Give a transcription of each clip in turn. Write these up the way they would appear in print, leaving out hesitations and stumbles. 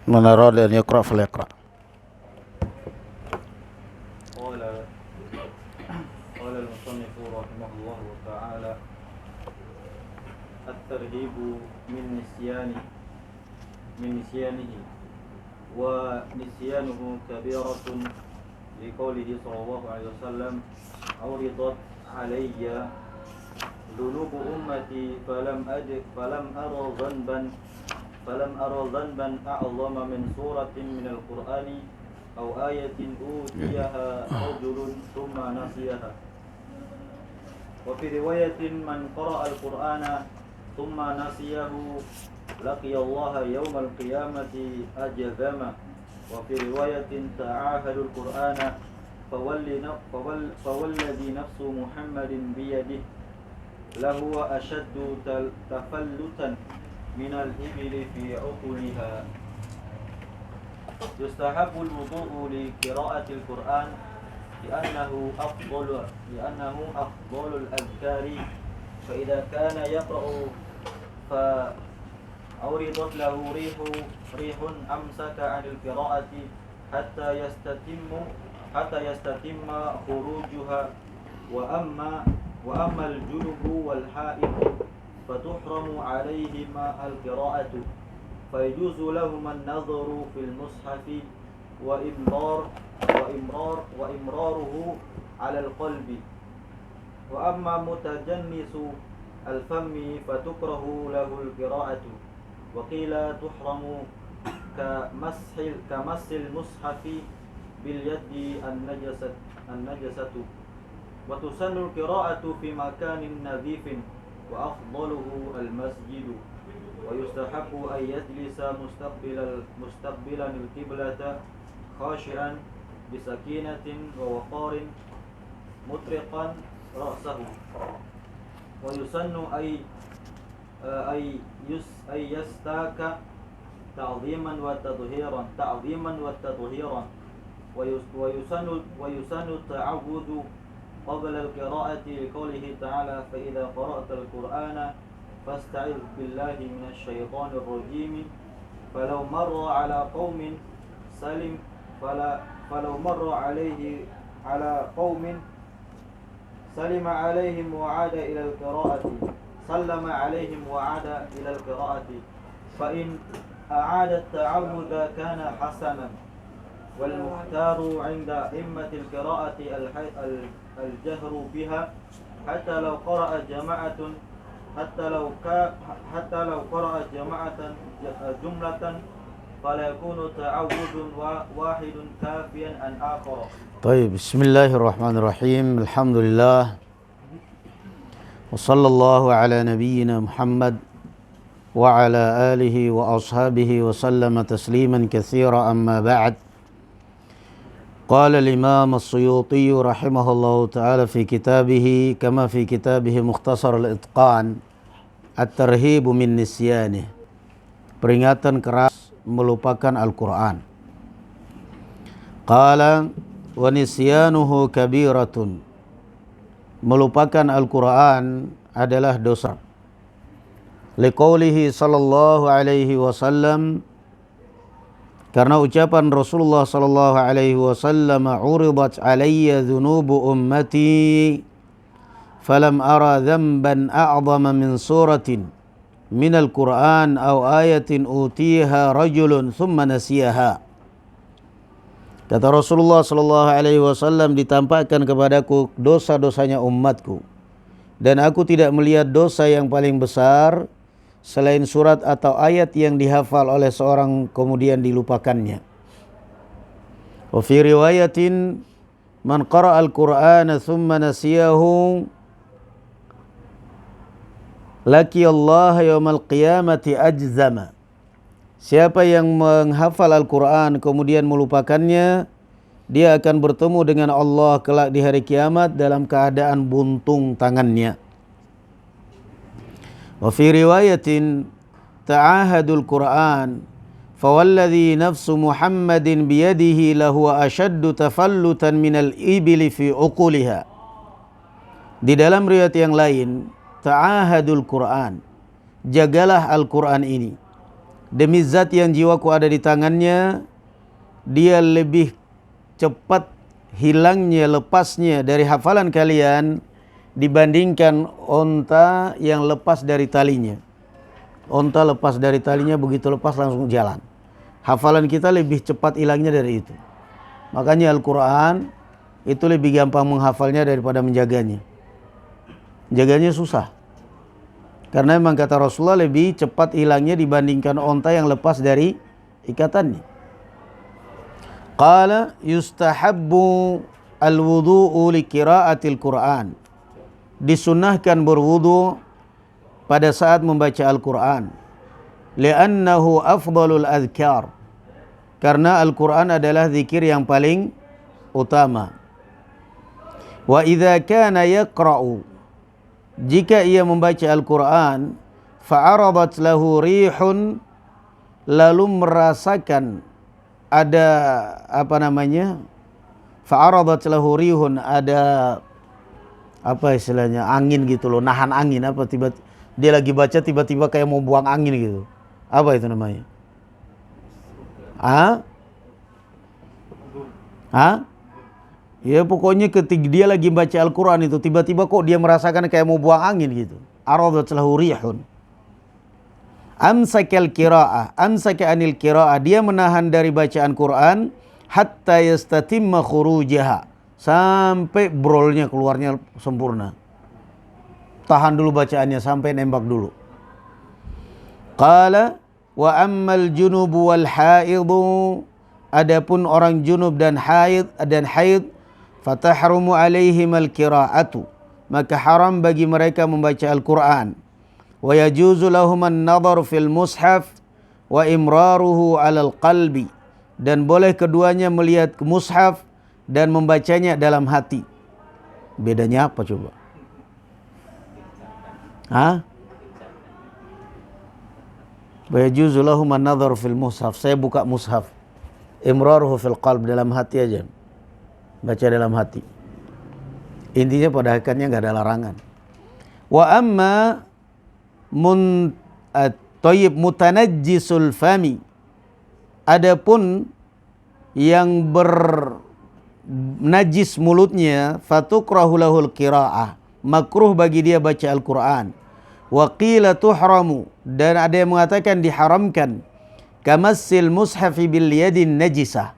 من أراد أن يقرأ فليقرأ. قال المصنف رحمه الله تعالى: الترهيب من نسيانه ونسيانه كبيرة، لقوله صلى الله عليه وسلم: عرضت علي ذنوب أمتي فلم أرى ذنبا أعظم من سورة من القرآن أو آية أوتيها رجل ثم نسيها. وفي رواية: من قرأ القرآن ثم نسيه لقي الله يوم القيامة أجذما. وفي رواية: تعاهدوا القرآن فوالذي نفس محمد بيده لهو أشد تفلتا من الإبل في عقولها. يستحب الوضوء لقراءة القرآن لأنه أفضل الأذكار، فإذا كان يقرأ فعرضت له ريح أمسك عن القراءة حتى يستتم خروجها. وأما الجنب والحائض فتحرم عليهما القراءة، فيجوز لهما النظر في المصحف وإمراره على القلب. وأما متجنس الفم فتكره له القراءة، وقيل تحرم كمس المصحف باليد النجسة. وتسن القراءة في مكان نظيف وأفضله المسجد. ويستحب أن يجلس مستقبلا القبلة خاشعا بسكينة ووقار مطرقا رأسه. ويسن أن يستاك تعظيما وتطهيرا. ويسن التعوذ قبل القراءة لقوله تعالى: فإذا قرأت القرآن فاستعذ بالله من الشيطان الرجيم. فلو مر على قوم سلم عليهم وعاد إلى القراءة فإن أعاد التعوذ كان حسنا. والمختار عند أئمة القراءة الجهر بها، حتى لو قرأ جماعة جملة فلا يكون تعوذ واحد كافيا عن آخر. طيب، بسم الله الرحمن الرحيم. الحمد لله وصلى الله على نبينا محمد وعلى آله وأصحابه وسلم تسليما كثيرا. أما بعد، قال الإمام السيوطي رحمه الله تعالى في كتابه كما في كتابه مختصر الإتقان الترهيب من نسيانه، peringatan keras melupakan Al-Quran. Qala wa nisyanuhu kabiratun, melupakan Al-Quran adalah dosa. Liqaulihi sallallahu alaihi wasallam, karena ucapan Rasulullah sallallahu alaihi wasallam, uridat alayya dhunubu ummati falam ara dhanban a'zama min suratin min al-Qur'an aw ayatin utiha rajulun thumma nasiyaha. Kata Rasulullah sallallahu alaihi wasallam, ditampakkan kepadaku dosa-dosanya umatku, dan aku tidak melihat dosa yang paling besar selain surat atau ayat yang dihafal oleh seorang kemudian dilupakannya. Wa fi riwayatin, man qara'a al-Qur'ana thumma nasiyahu laki Allah yawmal qiyamati ajzama. Siapa yang menghafal Al-Quran kemudian melupakannya, dia akan bertemu dengan Allah kelak di hari kiamat dalam keadaan buntung tangannya. Wa fi riwayatin, ta'ahadul Qur'an fawalladhi nafsu Muhammadin biyadihi lahuwa ashaddu tafallutan minal ibili fi uquliha. Di dalam riwayat yang lain, ta'ahadul Qur'an, jagalah Al-Quran ini, demi zat yang jiwaku ada di tangannya, dia lebih cepat hilangnya, lepasnya dari hafalan kalian dibandingkan onta yang lepas dari talinya. Onta lepas dari talinya, begitu lepas langsung jalan. Hafalan kita lebih cepat hilangnya dari itu. Makanya Al-Quran itu lebih gampang menghafalnya daripada menjaganya. Menjaganya susah. Karena memang kata Rasulullah lebih cepat hilangnya dibandingkan onta yang lepas dari ikatannya. Qala yustahabbu al-wudu'u li qira'atil Qur'an. Disunnahkan berwudu pada saat membaca Al-Quran. Li'annahu afdalul adhkar. Karena Al-Quran adalah zikir yang paling utama. Wa idza kana yaqra'u, jika ia membaca Al-Quran, fa'aradat lahu rihun, lalu merasakan ada fa'aradat lahu rihun, ada istilahnya, angin gitu loh, nahan angin, tiba-tiba dia lagi baca tiba-tiba kayak mau buang angin gitu. Apa itu namanya? Ya pokoknya ketika dia lagi baca Al-Quran itu tiba-tiba kok dia merasakan kayak mau buang angin gitu. Aradat lahu rihun. Amsaka anil qira'ah, dia menahan dari bacaan Quran hatta yastatimma khurujaha, sampai brolnya keluarnya sempurna. Tahan dulu bacaannya sampai nembak dulu. Qala wa ammal junubu wal haidu, adapun orang junub dan haid fatahrumu alaihim al-qira'atu, maka haram bagi mereka membaca Al-Quran. Wa yajuzu lahum an-nadhar fil mushaf wa imraruhu 'alal qalbi, dan boleh keduanya melihat ke mushaf dan membacanya dalam hati. Bedanya apa coba? Wa yajuzu lahum an-nadhar fil mushaf, saya buka mushaf. Imraruhu fil qalb, dalam hati aja. Baca dalam hati. Intinya pada hakikatnya enggak ada larangan. Wa amma mutanajjisul fami, adapun yang bernajis mulutnya, fatukrahu lahul qira'ah, makruh bagi dia baca Al-Quran. Wa qila tuhramu, dan ada yang mengatakan diharamkan. Kamassil mushafi bil yadin najisah,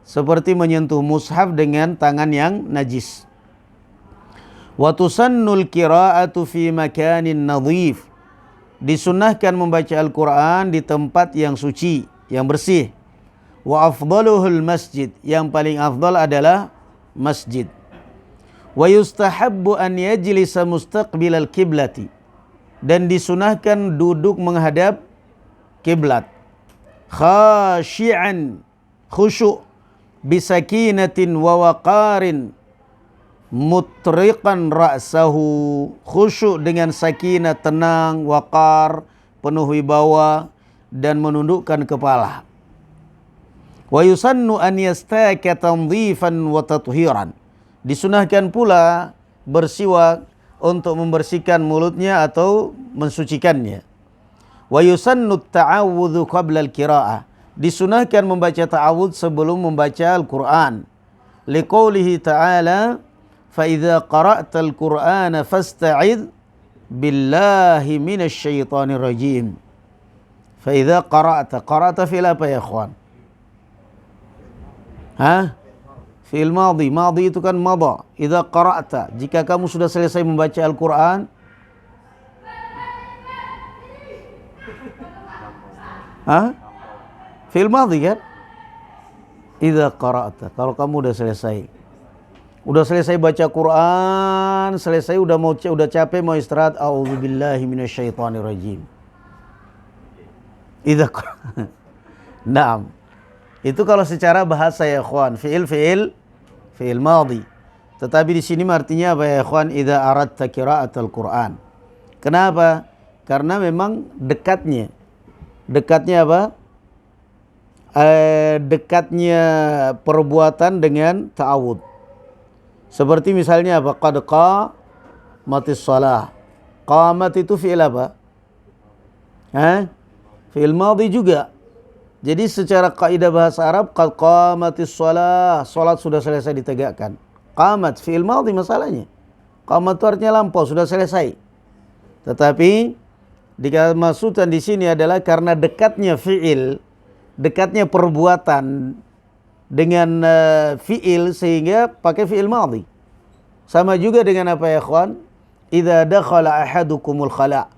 seperti menyentuh mushaf dengan tangan yang najis. Wa tusannul qira'atu fi makanin nadhif, disunnahkan membaca Al-Quran di tempat yang suci, yang bersih. Wa afdaluhul masjid, yang paling afdal adalah masjid. Wa yustahabbu an yajlisa mustaqbilal kiblati, dan disunahkan duduk menghadap kiblat. Khashi'an, khusyuk, bisakinatin wa waqarin, mutriqan ra'sahu, khusyuk dengan sakinah, tenang, waqar, penuh wibawa, dan menundukkan kepala. Wa yusannu an yastaka tanzifan wa tathiran, disunahkan pula bersiwak untuk membersihkan mulutnya atau mensucikannya. Wa yusannu ta'awudhu qabla al-qira'ah, disunahkan membaca ta'awudz sebelum membaca Al-Quran. Liqaulihi ta'ala, fa idza qara'tal Qur'ana fasta'idz billahi minasy syaithanir rajim. Fa idza qara'ta fi'il apa ya ikhwan? Fi'il madhi. Madhi itu kan madha. Idza qara'ta, jika kamu sudah selesai membaca Al-Quran. Fi'il madhi kan? Idza qara'ta, kalau kamu udah selesai baca Quran, selesai udah capek mau istirahat, a'udzubillahi minasyaitonir rajim. Idza qara'ta. Naam. Itu kalau secara bahasa ya ikhwan, fi'il madhi. Tetapi di sini artinya apa ya ikhwan? Idza aradta qira'atal Qur'an. Kenapa? Karena memang dekatnya apa? Dekatnya perbuatan dengan ta'awud. Seperti misalnya apa? Qad qamatis shalah. Qamat itu fi'il apa? Fi'il madhi juga. Jadi secara kaidah bahasa Arab, qad qamatis shalah, salat sudah selesai ditegakkan. Qamat fi'il madhi masalahnya. Qamat itu artinya lampau, sudah selesai. Tetapi dimaksudkan di sini adalah karena dekatnya fi'il, dekatnya perbuatan dengan fi'il sehingga pakai fi'il madhi. Sama juga dengan apa ya ikhwan? Idza dakhala ahadukumul khala'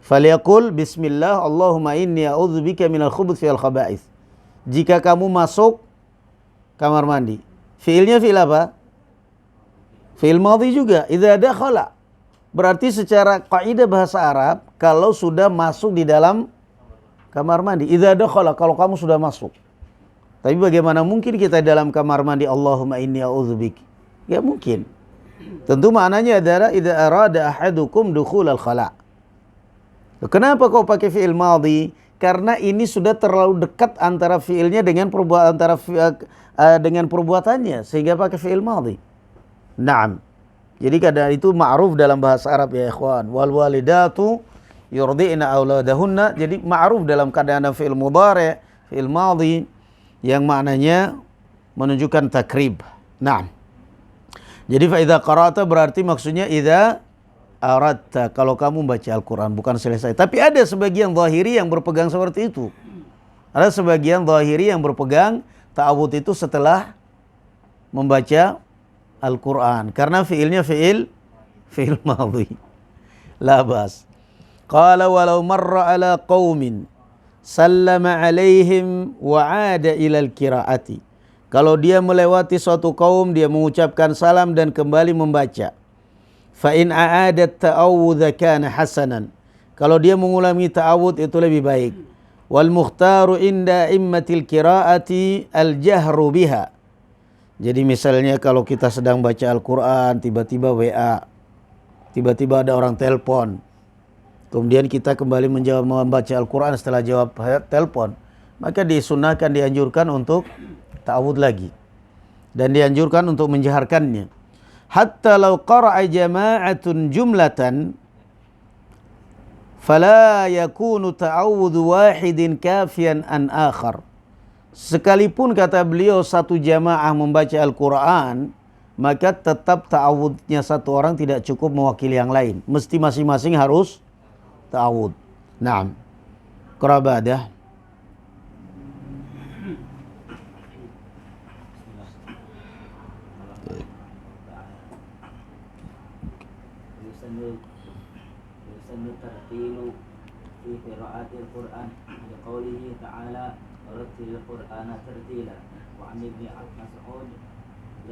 falyaqul bismillah Allahumma inni a'udzubika minal khubuthi wal khaba'ith. Jika kamu masuk kamar mandi, fi'ilnya fi'il apa? Fi'il madhi juga. Idza dakhala, berarti secara kaidah bahasa Arab kalau sudah masuk di dalam kamar mandi. Idza dakhala, kalau kamu sudah masuk. Tapi bagaimana mungkin kita dalam kamar mandi Allahumma inni a'udzubika? Enggak mungkin. Tentu maknanya adalah idza arada ahadukum dukhulal khala'. Kenapa kau pakai fi'il madhi? Karena ini sudah terlalu dekat antara fi'ilnya dengan dengan perbuatannya sehingga pakai fi'il madhi. Naam. Jadi kadang itu ma'ruf dalam bahasa Arab ya ikhwan. Wal walidatu yurdi'na auladahunna. Jadi ma'ruf dalam keadaan fi'il mudhari', fi'il madhi yang maknanya menunjukkan takrib. Naam. Jadi fa idza qara'ta berarti maksudnya idza aradta, kalau kamu baca Al-Quran, bukan selesai. Tapi ada sebagian zahiri yang berpegang seperti itu. Ada sebagian zahiri yang berpegang ta'awud itu setelah membaca Al-Quran. Karena fi'ilnya fi'il madhi. La bas. Qala walau marra ala qaumin sallama alaihim wa 'ada ila al-qira'ati. Kalau dia melewati suatu kaum, dia mengucapkan salam dan kembali membaca. Fa'in a'adat ta'awudha kana hasanan. Kalau dia mengulangi ta'awud itu lebih baik. Wal mukhtaru inda immatil qiraati al-jahru biha. Jadi misalnya kalau kita sedang baca Al-Quran, tiba-tiba WA, tiba-tiba ada orang telepon. Kemudian kita kembali membaca Al-Quran setelah jawab telepon. Maka disunahkan, dianjurkan untuk ta'awud lagi. Dan dianjurkan untuk menjaharkannya. Hatta law qara'a jama'atun jumlatan fala yakunu ta'awudhu wahidin kafiyan an akhar. Sekalipun kata beliau satu jamaah membaca Al-Quran, maka tetap ta'awudnya satu orang tidak cukup mewakili yang lain. Mesti masing-masing harus ta'awud. Naam. Qurabadah. يسن الترتيل في قراءة القرآن لقوله تعالى ورتل القرآن ترتيلا وعن ابن مسعود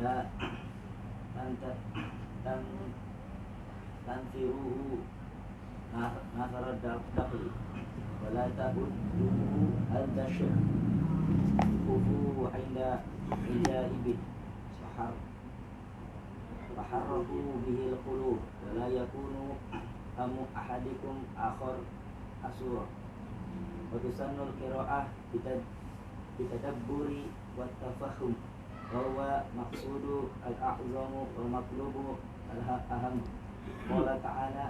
لا تنفروه نفر الدقل ولا تبدوه هد الشر كفوه عند عجائبه فحركوا به القلوب ولا يكون هم أحدكم آخر أسورا وتسن القراءة بتدبر والتفهم وهو مقصود الأعظم والمطلوب الأهم. قال تعالى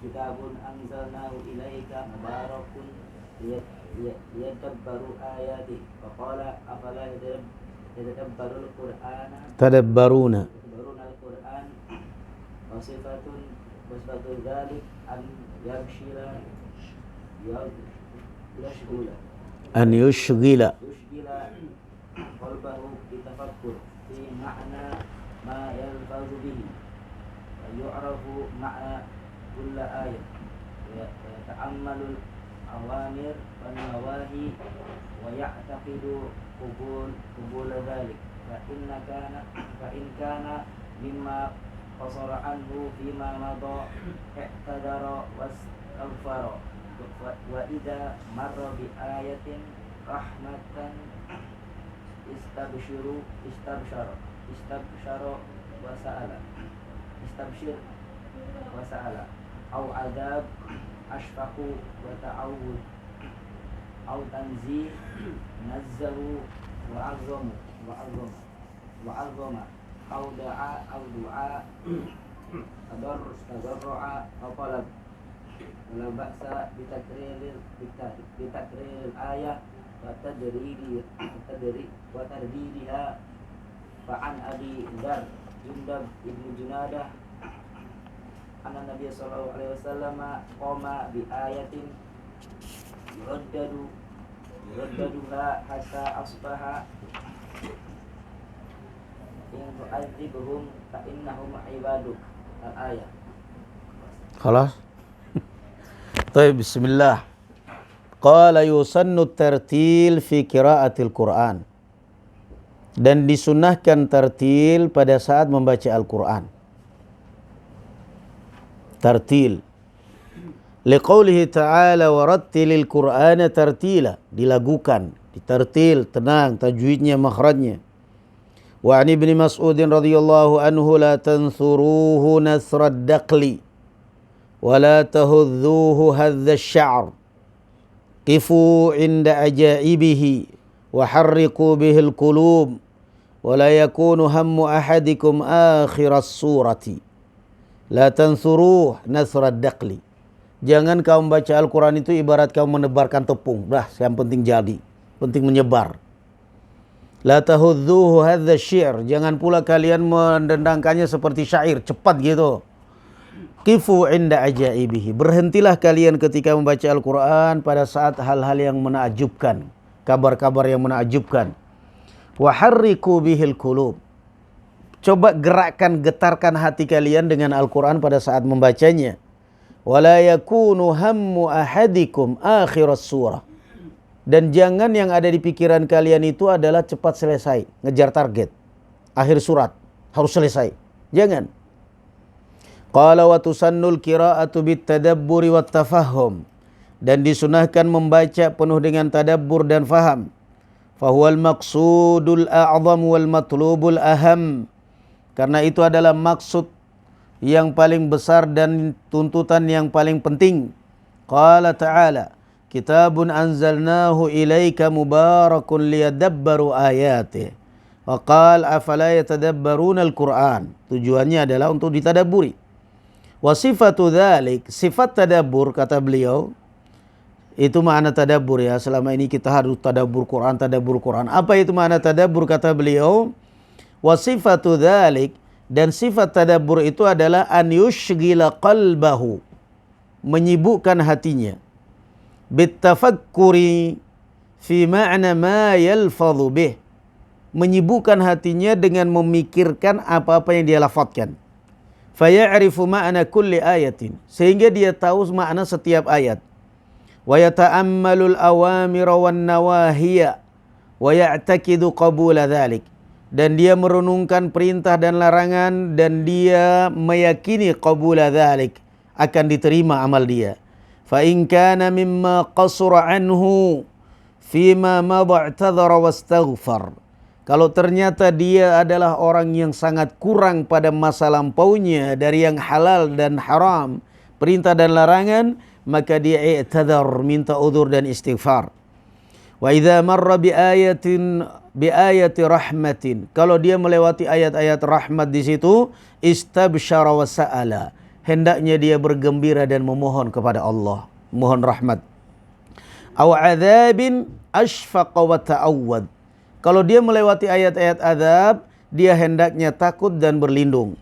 كتاب أنزلناه إليك مبارك ليدبروا آياته وقال أفلا يتدبروا القرآن تدبرون القرآن وصفة ذلك أن يشغل قلبه بتفكر في معنى ما يلفظ به ويعرف معنى كل آية ويتأمل الأوامر والنواهي ويعتقد قبول ذلك فإن كان مما قصر عنه فيما مضى اعتذر واستغفر وإذا مر بآية رحمة استبشر وسأل أو عذاب أشفق وتعوذ أو تنزيه نزه وعظم أو دعاء تضرع أو طلب ولا بأس بتكرير الآية وترديدها فعن أبي ذر جندب بن جنادة أن النبي صلى الله عليه وسلم قام بآية يرددها حتى أصبح إن تعذبهم فإنهم عبادك الآية. خلاص. طيب bismillah. Qala yusannu tartil fi qiraatil Qur'an. Dan disunnahkan tartil pada saat membaca Al-Qur'an. Tartil. Liqaulihi ta'ala warattilil Qur'ana tartila. Dilagukan, ditartil, tenang, tajwidnya, makhrajnya. Wa an Ibnu Mas'ud radhiyallahu anhu la tansuruhu nasrad daqli wa la tahudzuhu hadza asy-sya'r. Qifu 'inda ajaibihi wa harriqu bihil qulub wa la yakunu hammu ahadikum akhiras surati. La tansuruh nasrad daqli. Jangan kau membaca Al-Quran itu ibarat kau menebarkan tepung. Dah, yang penting jadi, penting menyebar. La tahudzuhu hadza syi'r. Jangan pula kalian mendendangkannya seperti syair, cepat gitu. Qifu 'inda ajaibihi. Berhentilah kalian ketika membaca Al-Quran pada saat hal-hal yang menakjubkan, kabar-kabar yang menakjubkan. Wa harriku bihil qulub. Coba gerakkan, getarkan hati kalian dengan Al-Quran pada saat membacanya. Wala yakunu hammu ahadikum akhiras surah. Dan jangan yang ada di pikiran kalian itu adalah cepat selesai, ngejar target. Akhir surat harus selesai. Jangan. Qala wa tusannul qira'atu bitadabburi wat tafahhum. Dan disunahkan membaca penuh dengan tadabbur dan faham. Fahuwal maqsudul a'zam wal matlubul aham. Karena itu adalah maksud yang paling besar dan tuntutan yang paling penting. Qala ta'ala, kitabun anzalnahu ilaika mubarakun liyadabbaru ayatih. Wa qala afala yatadabbaruna al-Qur'an. Tujuannya adalah untuk ditadabburi. Wa sifatu dzalik, sifat tadabbur kata beliau, itu makna tadabbur ya. Selama ini kita harus tadabbur Quran, tadabbur Quran. Apa itu makna tadabbur kata beliau? Wa sifatu dzalik, dan sifat tadabbur itu adalah an yushghila qalbahu, menyibukkan hatinya, bitafakkuri fi ma'na ma yalfadhu bih, menyibukkan hatinya dengan memikirkan apa-apa yang dia lafadzkan. Faya'rifu ma'na kulli ayatin, sehingga dia tahu makna setiap ayat. Wa yata'ammalul awamira wan nawahiya wa ya'taqidu qabula dzalik. Dan dia merenungkan perintah dan larangan dan dia meyakini qabula dzalik, akan diterima amal dia. Fa in kana mimma qasura anhu fima madha i'tadhara wastaghfar. Kalau ternyata dia adalah orang yang sangat kurang pada masa lampaunya dari yang halal dan haram, perintah dan larangan, maka dia i'tadhar, minta udzur dan istighfar. Wa idza marra bi ayati rahmatin, kalau dia melewati ayat-ayat rahmat di situ, istabsyara wa sa'ala, hendaknya dia bergembira dan memohon kepada Allah, mohon rahmat. Aw adzabin ashfaqa wa ta'awwad, kalau dia melewati ayat-ayat azab, dia hendaknya takut dan berlindung.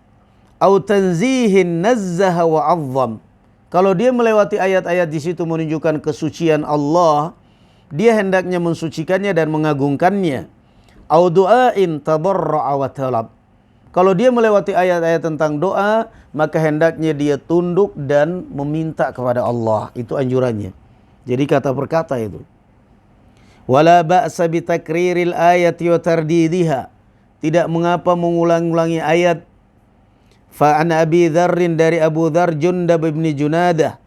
Aw tanzihin nazzaha wa 'azzam, kalau dia melewati ayat-ayat di situ menunjukkan kesucian Allah, dia hendaknya mensucikannya dan mengagungkannya. Au du'ain tadarra'a wa talab, kalau dia melewati ayat-ayat tentang doa, maka hendaknya dia tunduk dan meminta kepada Allah. Itu anjurannya. Jadi kata per kata itu. Wala ba'sa bi takriril ayati wa tardidiha, tidak mengapa mengulang-ulangi ayat. Fa an Abi Dzarrin, dari Abu Dzar Jundab bin Junadah,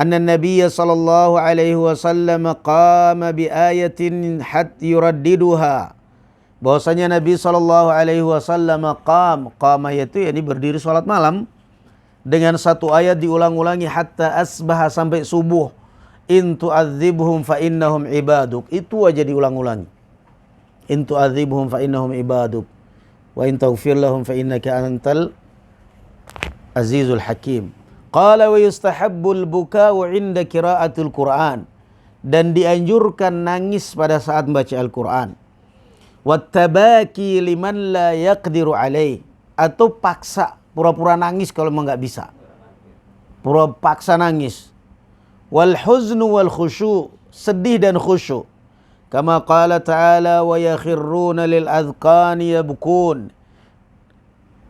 anna Nabiy sallallahu alaihi wasallam qama bi ayatin hatta yuraddiduha, bahwasanya Nabi sallallahu alaihi wasallam qama yaitu yakni berdiri salat malam dengan satu ayat diulang-ulangi hatta asbaha, sampai subuh. In tu'adzibhum fa innahum ibaduk, itu aja diulang-ulangi. In tu'adzibhum fa innahum ibaduk wa in taghfir lahum fa innaka antal azizul hakim. Qala wa yustahabbul buka'u 'inda qira'atul Qur'an, dan dianjurkan nangis pada saat membaca Al-Qur'an. Wattabaki liman la yaqdiru alaih, atau paksa pura-pura nangis kalau memang nggak bisa. Pura paksa nangis. Wal huznu wal khusyu', sedih dan khusyuk. Kama qala ta'ala wa yakhirruna lil adhqani yabkun.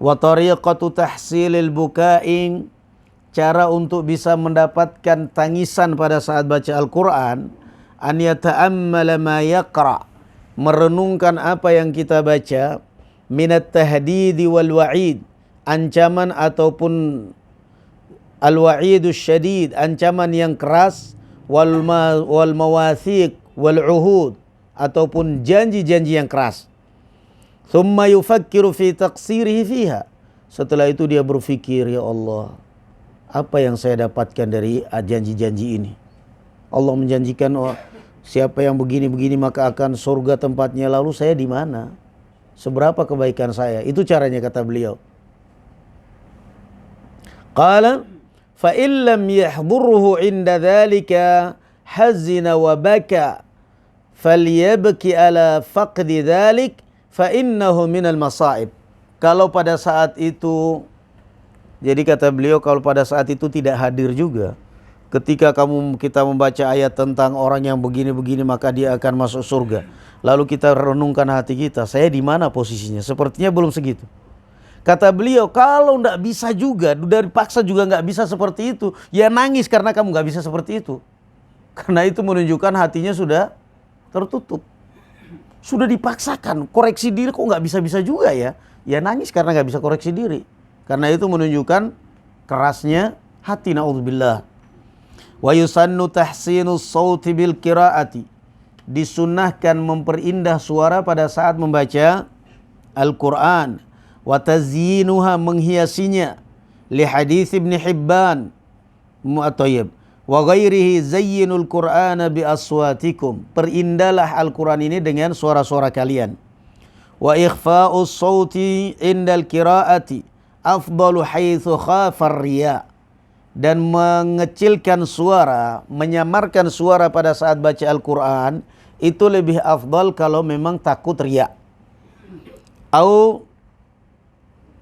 Wa tariqatu tahsilil buka'in, cara untuk bisa mendapatkan tangisan pada saat baca Al-Quran, an yata'ammala ma yaqra', merenungkan apa yang kita baca, minat tahdidi wal wa'id, ancaman ataupun al-wa'idus syadid, ancaman yang keras, wal mawathiq wal uhud, ataupun janji-janji yang keras. Thumma yufakkiru fi taqsirihi fiha, setelah itu dia berfikir, ya Allah, apa yang saya dapatkan dari janji-janji ini? Allah menjanjikan, oh, siapa yang begini-begini maka akan surga tempatnya, lalu saya di mana? Seberapa kebaikan saya? Itu caranya, kata beliau. Qala fa illam yahdurhu 'inda dhalika hazina wa baka falyabki ala faqdi dhalik fa innahu minal masaib. Kalau pada saat itu, jadi kata beliau, kalau pada saat itu tidak hadir juga, ketika kita membaca ayat tentang orang yang begini-begini maka dia akan masuk surga, lalu kita renungkan hati kita, saya di mana posisinya? Sepertinya belum segitu. Kata beliau, kalau tidak bisa juga, dari paksa juga nggak bisa seperti itu, ya nangis karena kamu nggak bisa seperti itu. Karena itu menunjukkan hatinya sudah tertutup, sudah dipaksakan, koreksi diri kok nggak bisa-bisa juga ya. Ya nangis karena nggak bisa koreksi diri. Karena itu menunjukkan kerasnya hati, na'udzubillah. Wa yusannu tahsinu sawti bil qiraati, disunnahkan memperindah suara pada saat membaca Al-Quran. Wa tazyinuha, menghiasinya. Li hadits Ibn Hibban Mu'attayyib wa ghairihi, zayyinul Qur'ana bi aswatikum, perindahlah Al-Quran ini dengan suara-suara kalian. Wa ikhfa'us sawti indal qiraati afdalu haitsu khafar riya, dan mengecilkan suara, menyamarkan suara pada saat baca Al-Quran itu lebih afdal kalau memang takut riya. Au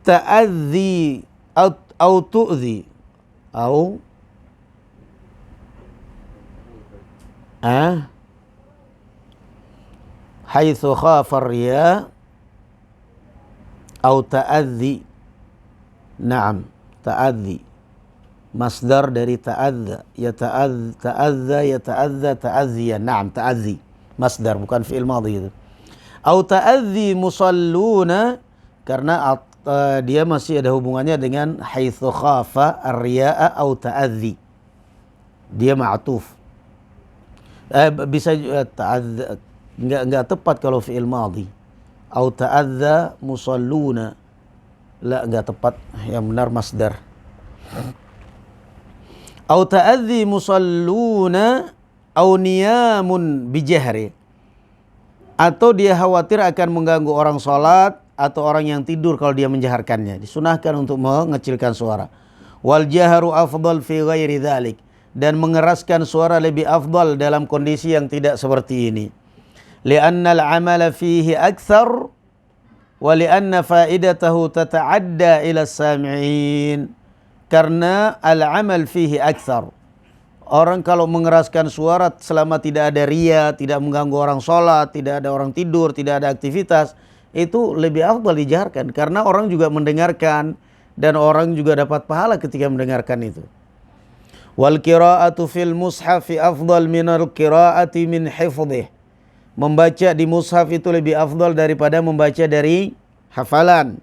ta'adzi au tu'zi au haitsu khafar riya au ta'adzi. Naam, ta'adzi masdar dari ta'adza, yata'adza ta'azziyan. Naam, ta'adzi masdar, bukan fi'il madhi itu. Au ta'adzi musalluna, karena dia masih ada hubungannya dengan haitsu khafa ar-riya'a au ta'adzi, dia ma'tuf. Bisa ta'adza, enggak tepat kalau fi'il madhi. Au ta'adza musalluna, la, enggak tepat, yang benar masdar. Au ta'adzi musalluna au niyamun bijahri, atau dia khawatir akan mengganggu orang salat atau orang yang tidur kalau dia menjaharkannya. Disunahkan untuk mengecilkan suara. Wal jahru afdal fi ghairi dzalik, dan mengeraskan suara lebih afdal dalam kondisi yang tidak seperti ini. Li'anna al-amala fihi akthar wa li'anna faidatahu tata'adda ila sami'in. Karena al-amal fihi akthar, orang kalau mengeraskan suara selama tidak ada riya, tidak mengganggu orang sholat, tidak ada orang tidur, tidak ada aktivitas, itu lebih afdal dijaharkan. Karena orang juga mendengarkan dan orang juga dapat pahala ketika mendengarkan itu. Wal qira'atu fil mushafi afdal minal qira'ati min hifdih. Membaca di mushaf itu lebih afdal daripada membaca dari hafalan.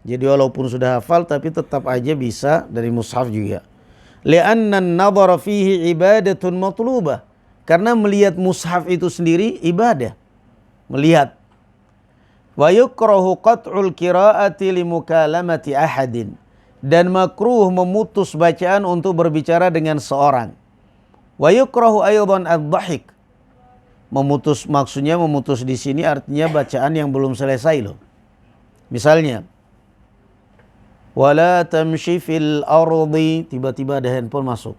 Jadi walaupun sudah hafal tapi tetap aja bisa dari mushaf juga. Li'anna an-nadhara fihi ibadatun matlubah. Karena melihat mushaf itu sendiri ibadah. Melihat. Wa yukrahu qat'ul qira'ati limukalamati ahadin. Dan makruh memutus bacaan untuk berbicara dengan seorang. Wa yukrahu aydan ad-dhahik. Memutus, maksudnya memutus di sini artinya bacaan yang belum selesai loh. Misalnya, Wala tamshi fil ardi, tiba-tiba ada handphone masuk.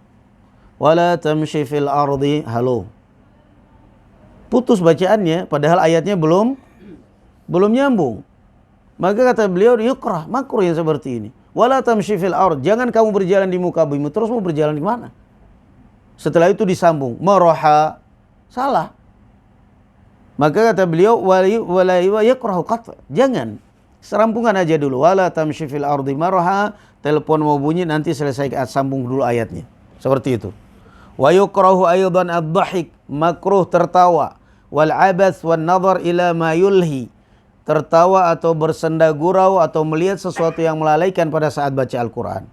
Wala tamshi fil ardi, halo. Putus bacaannya, padahal ayatnya belum nyambung. Maka kata beliau, yukrah, makruh yang seperti ini. Wala tamshi fil ard, jangan kamu berjalan di muka bumi, terus mau berjalan di mana? Setelah itu disambung, maraha, salah. Maka kata beliau, wala yakrahu qat, jangan. Serampungan aja dulu. Wala tamshi fil ardi maraha, telepon mau bunyi nanti selesai sambung dulu ayatnya. Seperti itu. Wa yukrahu aydan ad-dhahik, makruh tertawa. Wal abath wan nadhar ila ma yulhi, tertawa atau bersenda gurau atau melihat sesuatu yang melalaikan pada saat baca Al-Quran.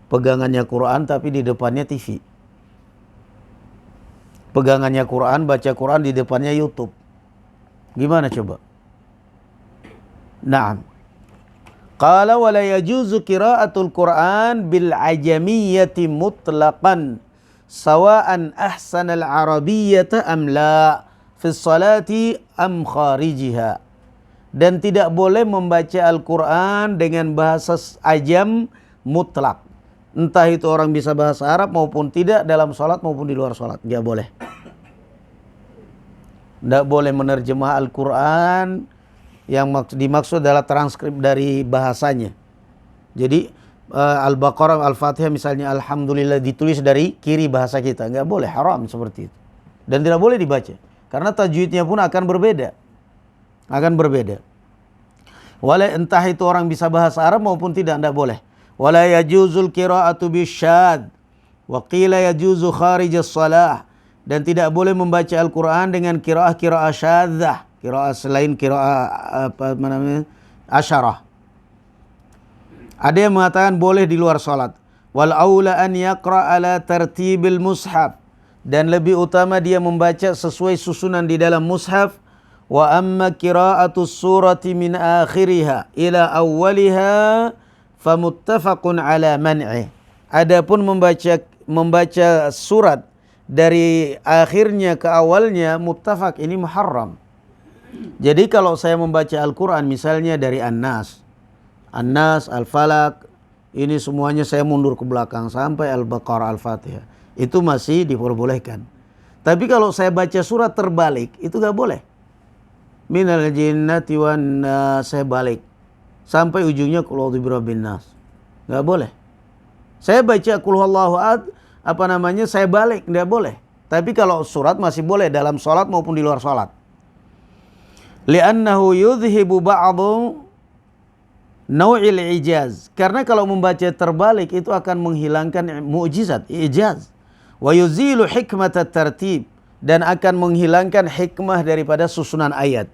Pegangannya Quran tapi di depannya TV. Pegangannya Quran, baca Quran di depannya YouTube. Gimana coba? Naam. Qala wa la yajuzu qira'atul Quran bil ajamiyyati mutlaqan sawa'an ahsanal arabiyyata am la fi sholati am kharijiha. Dan tidak boleh membaca Al-Quran dengan bahasa ajam mutlak. Entah itu orang bisa bahasa Arab maupun tidak, dalam sholat maupun di luar sholat. Tidak boleh. Tidak boleh menerjemah Al-Quran yang dimaksud adalah transkrip dari bahasanya. Jadi Al-Baqarah, Al-Fatihah misalnya, Alhamdulillah ditulis dari kiri bahasa kita. Tidak boleh, haram seperti itu. Dan tidak boleh dibaca. Karena tajwidnya pun akan berbeda. Wala, entah itu orang bisa bahasa Arab maupun tidak boleh. Wala yajuzul qira'atu bisyad wa qila yajuzu kharijas shalah, dan tidak boleh membaca Al-Quran dengan qira'ah syadzah, qira'ah selain qira'ah asyarah. Ada yang mengatakan boleh di luar salat. Wal aula an yaqra ala tartibil mushaf, dan lebih utama dia membaca sesuai susunan di dalam mushaf. Wa amma qira'atus surati min akhiriha ila awwaliha famuttafaqun ala man'i. Adapun membaca surat dari akhirnya ke awalnya, muttafaq, ini muharram. Jadi kalau saya membaca Al-Quran misalnya dari An-Nas, Al-Falaq, ini semuanya saya mundur ke belakang sampai Al-Baqarah, Al-Fatihah, itu masih diperbolehkan. Tapi kalau saya baca surat terbalik, itu gak boleh. Minal jinnati wan nas, saya balik sampai ujungnya qul a'udzu birabbin nas. Gak boleh. Saya baca qul huwallahu ahad, saya balik, tidak boleh. Tapi kalau surat masih boleh dalam salat maupun di luar salat. Li'annahu yudhibu ba'dhu naw'il ijaz. Karena kalau membaca terbalik itu akan menghilangkan mukjizat, ijaz. Wa yuzilu hikmatat tartib, dan akan menghilangkan hikmah daripada susunan ayat.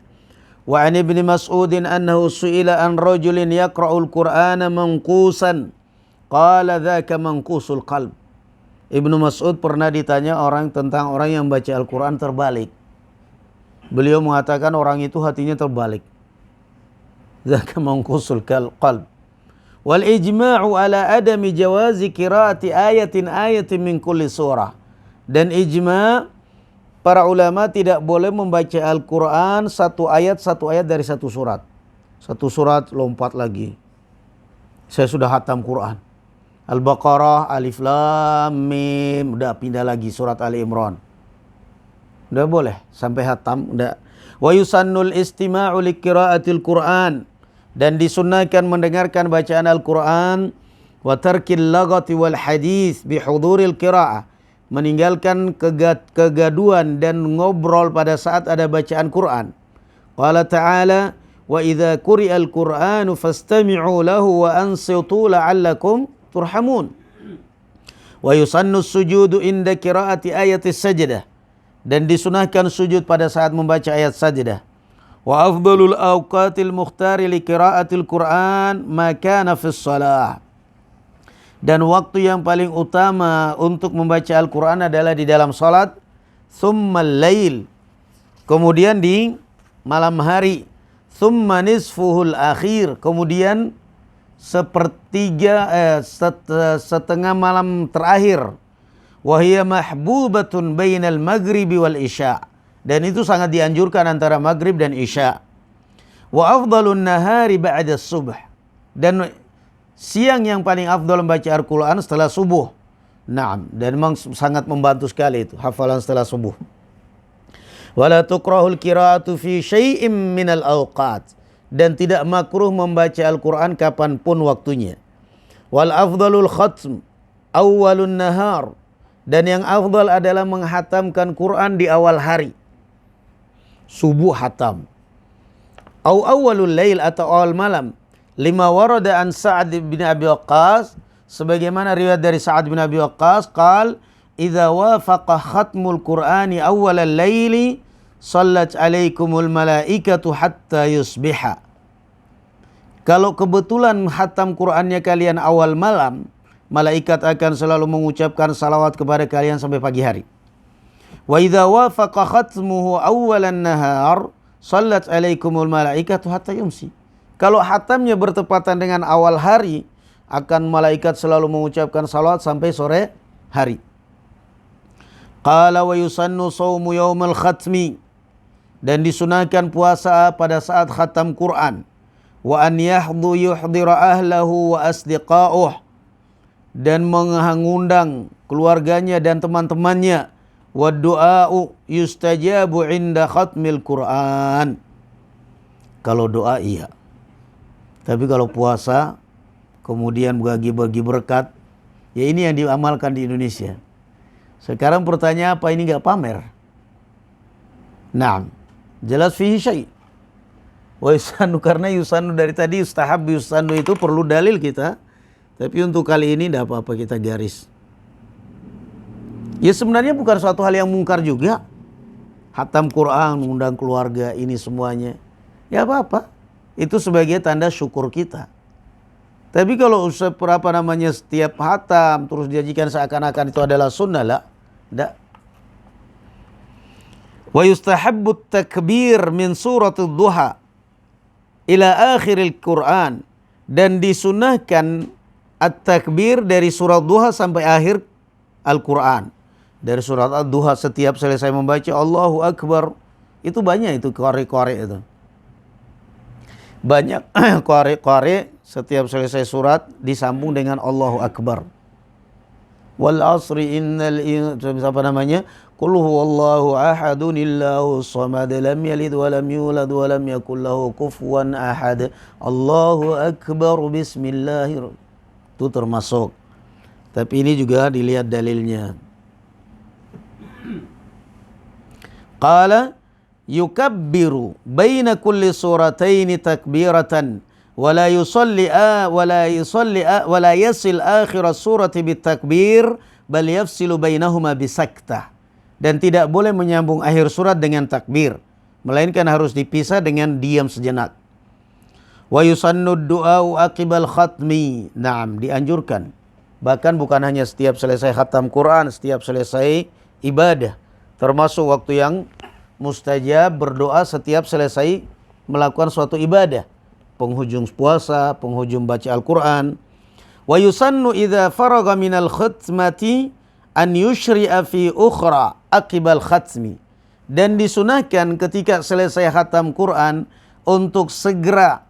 Wa an Ibnu Mas'udin annahu su'ila an rajulin yaqra'ul Qur'ana manqusan qala dzaka manqusul qalb. Ibnu Mas'ud pernah ditanya tentang orang yang baca Al-Quran terbalik. Beliau mengatakan orang itu hatinya terbalik. Dzaka manqusul qalb. Wal ijma'u ala adami jawazi qira'ati ayatin min kulli surah. Dan ijma' para ulama tidak boleh membaca Al-Quran satu ayat dari satu surat. Satu surat lompat lagi. Saya sudah hatam Quran. Al-Baqarah, Alif Lam Mim, udah pindah lagi surat Ali Imran. Udah boleh sampai hatam, udah. Wa yusannul istima'u liqira'atil Quran, dan disunnahkan mendengarkan bacaan Al-Quran. Wa tarkil lagati wal hadis bihuduril qira'ah, meninggalkan kegaduan dan ngobrol pada saat ada bacaan Quran. Qala ta'ala, wa idza quri'al Qur'anu fastami'u lahu wa ansitu la'allakum turhamun. Wa yusannu sujudu inda qira'ati ayatis sajdah, dan disunahkan sujud pada saat membaca ayat sajdah. Wa afdalul awqatil mukhtari li qira'atil Qur'an ma kana fis shalah, dan waktu yang paling utama untuk membaca Al-Quran adalah di dalam salat. Thumma lail, kemudian di malam hari. Thumma nisfuhul akhir, kemudian setengah malam terakhir. Wahiyya mahbubatun bainal maghribi wal isya, dan itu sangat dianjurkan antara maghrib dan isya. Wa afdalun nahari ba'da subh, dan siang yang paling afdal membaca Al-Quran setelah subuh. Naam, dan memang sangat membantu sekali itu hafalan setelah subuh. Wala tukrahul qiraatu fi syai'im minal awqat, dan tidak makruh membaca Al-Quran kapanpun waktunya. Wal afdalul khatm awwalun nahar, dan yang afdal adalah menghatamkan Quran di awal hari. Subuh hatam. Au awwalul lail, atau awal malam. Lima warada an Sa'ad bin Abi Waqqas, sebagaimana riwayat dari Sa'ad bin Abi Waqqas, qal idza wafaqa khatmul Qur'ani awwalal laili sallat alaikumul malaikatu hatta yusbiha. Kalau kebetulan khatam Qur'annya kalian awal malam, malaikat akan selalu mengucapkan salawat kepada kalian sampai pagi hari. Wa idza wafaqa khatmuhu awwalan nahar sallat alaikumul malaikatu hatta yumsi. Kalau khatamnya bertepatan dengan awal hari, akan malaikat selalu mengucapkan salawat sampai sore hari. Qala wa yusannu shaumu yaumal khatmi, dan disunahkan puasa pada saat khatam Quran. Wa an yuhdira ahlahu wa asdiqa'uh, dan mengundang keluarganya dan teman-temannya. Wa du'a'u yustajabu inda khatmil Quran. Kalau doa iya. Tapi kalau puasa kemudian bagi-bagi berkat, ya ini yang diamalkan di Indonesia. Sekarang pertanyaan apa ini enggak pamer? Naam, jelas fihi syai'. Wa yusannu, karena yusannu dari tadi ustahab, yusannu itu perlu dalil kita. Tapi untuk kali ini tidak apa-apa kita garis. Ya sebenarnya bukan suatu hal yang mungkar juga. Khatam Quran, mengundang keluarga, ini semuanya. Ya apa-apa. Itu sebagai tanda syukur kita. Tapi kalau setiap khatam terus diajikan seakan-akan itu adalah sunnah, lah. Tidak. Wa yustahabbu takbir min suratul duha ila akhiril Quran, dan disunahkan at-takbir dari surat duha sampai akhir Al-Quran. Dari surat ad-duha setiap selesai membaca Allahu Akbar, itu banyak itu qari-qari itu. Banyak qari-qari setiap selesai surat disambung dengan Allahu Akbar. Wal asri innal apa namanya? Qul huwallahu ahadun illahus samad lam yalid wa lam yulad wa lam yakul lahu kufuwan ahad. Allahu akbar bismillahir. Itu termasuk. Tapi ini juga dilihat dalilnya. Qala yukabbiru baina kulli surataini takbiratan wala yasil akhir surati bitakbir bal yafsilu bainahuma bisaktah, dan tidak boleh menyambung akhir surat dengan takbir, melainkan harus dipisah dengan diam sejenak. Wa yusannu du'a'u aqibal khatmi. Naam, dianjurkan. Bahkan bukan hanya setiap selesai khatam Quran, setiap selesai ibadah. Termasuk waktu yang mustajab berdoa setiap selesai melakukan suatu ibadah. Penghujung puasa, penghujung baca Al-Quran. Wa yusannu idza faraga minal khatmati an yushri'a fi ukhra aqibal khatmi. Dan disunahkan ketika selesai khatam Quran untuk segera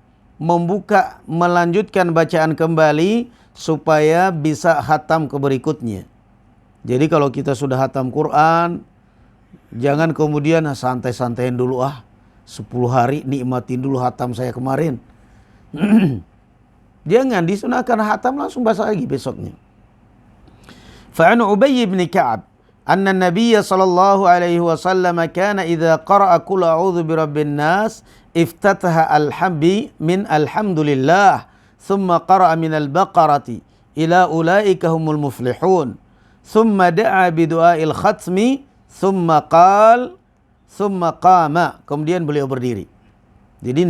melanjutkan bacaan kembali supaya bisa khatam ke berikutnya. Jadi kalau kita sudah khatam Quran, jangan kemudian santai-santaiin dulu 10 hari nikmatin dulu khatam saya kemarin. Jangan, disunahkan khatam langsung baca lagi besoknya. Fa'an Ubay bin Ka'ab anna Nabiy sallallahu alaihi wasallam kana idza qara'a qul a'udzu birabbin nas iftataha al-habbi min alhamdulillah thumma qara'a min al-baqarati ila ulaika humul muflihun thumma da'a bi du'ail khatmi thumma qama, kemudian beliau berdiri. Jadi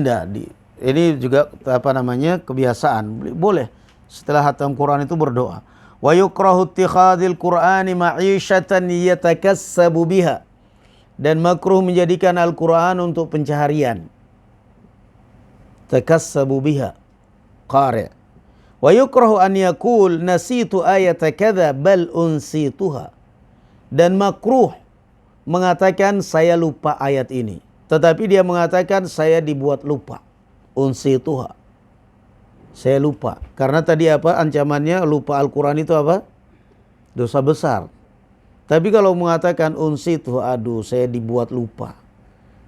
ini juga kebiasaan, boleh setelah khatam Quran itu berdoa. Wa yukrahu ittikhadil Qur'ani ma'ishatan yatakassabu biha, dan makruh menjadikan Al-Quran untuk pencaharian. Takassabu biha qari'. Wa yukrahu an yaqul nasitu ayata kadza bal unsituha, dan makruh mengatakan saya lupa ayat ini, tetapi dia mengatakan saya dibuat lupa. Unsituha. Saya lupa. Karena tadi apa ancamannya, lupa Al-Quran itu apa? Dosa besar. Tapi kalau mengatakan unsitu, aduh saya dibuat lupa,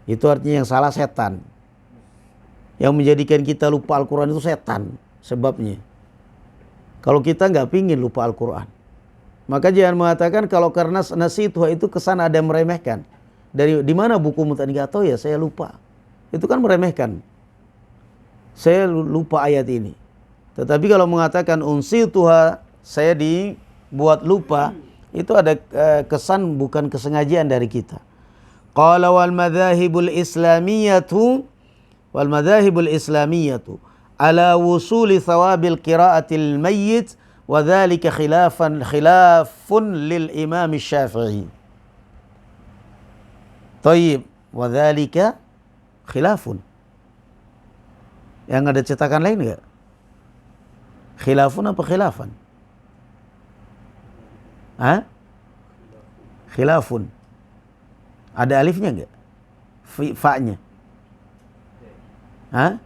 itu artinya yang salah setan. Yang menjadikan kita lupa Al-Quran itu setan sebabnya. Kalau kita nggak pingin lupa Al-Quran, maka jangan mengatakan kalau karena nasitu itu kesan ada yang meremehkan. Di mana bukumu tadi, nggak tahu ya, saya lupa. Itu kan meremehkan. Saya lupa ayat ini. Tetapi kalau mengatakan unsituha, saya dibuat lupa, itu ada kesan bukan kesengajaan dari kita. Qala wal madzahibul islamiyatu ala wusuli thawabil qiraatil mayyit wa dzalika khilafun lil imam Syafi'i. Thayyib, wa dzalika khilafun. Yang ada cetakan lain enggak? Khilafun apa khilafan? Hah? Khilafun. Ada alifnya enggak? Fa-nya. Hah?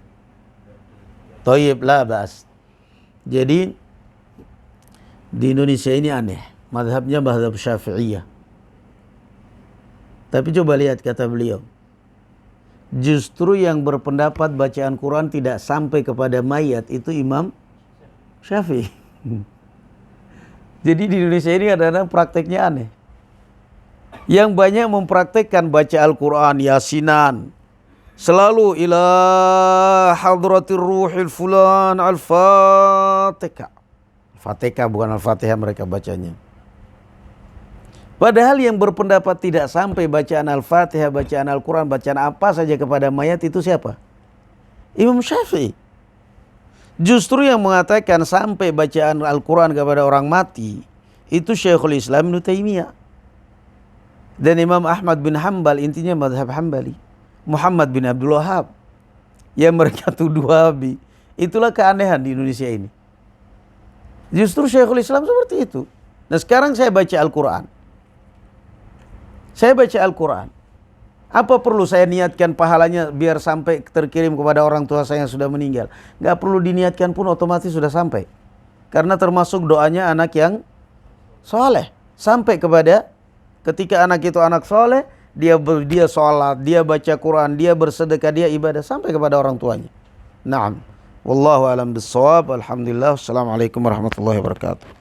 Thayyib, la bas. Jadi di Indonesia ini aneh. Mazhabnya mazhab Syafi'iyah. Tapi coba lihat kata beliau. Justru yang berpendapat bacaan Quran tidak sampai kepada mayat itu Imam Syafi'i. Jadi di Indonesia ini kadang-kadang prakteknya aneh. Yang banyak mempraktekkan baca Al-Quran, yasinan, selalu ila hadratir ruhil fulan al-fatihah. Fatihah bukan al-fatihah mereka bacanya. Padahal yang berpendapat tidak sampai bacaan Al-Fatihah, bacaan Al-Quran, bacaan apa saja kepada mayat itu siapa? Imam Syafi'i. Justru yang mengatakan sampai bacaan Al-Quran kepada orang mati itu Syekhul Islam Ibnu Taimiyah. Dan Imam Ahmad bin Hanbal, intinya mazhab Hambali. Muhammad bin Abdul Wahhab, yang mereka tuduh Wahabi. Itulah keanehan di Indonesia ini. Justru Syekhul Islam seperti itu. Nah sekarang saya baca Al-Quran. Saya baca Al-Quran. Apa perlu saya niatkan pahalanya biar sampai terkirim kepada orang tua saya yang sudah meninggal? Gak perlu diniatkan pun otomatis sudah sampai. Karena termasuk doanya anak yang soleh. Sampai kepada ketika anak itu anak soleh, dia sholat, dia baca Quran, dia bersedekah, dia ibadah sampai kepada orang tuanya. Naam. Wallahu alam bissawab. Alhamdulillah. Assalamualaikum warahmatullahi wabarakatuh.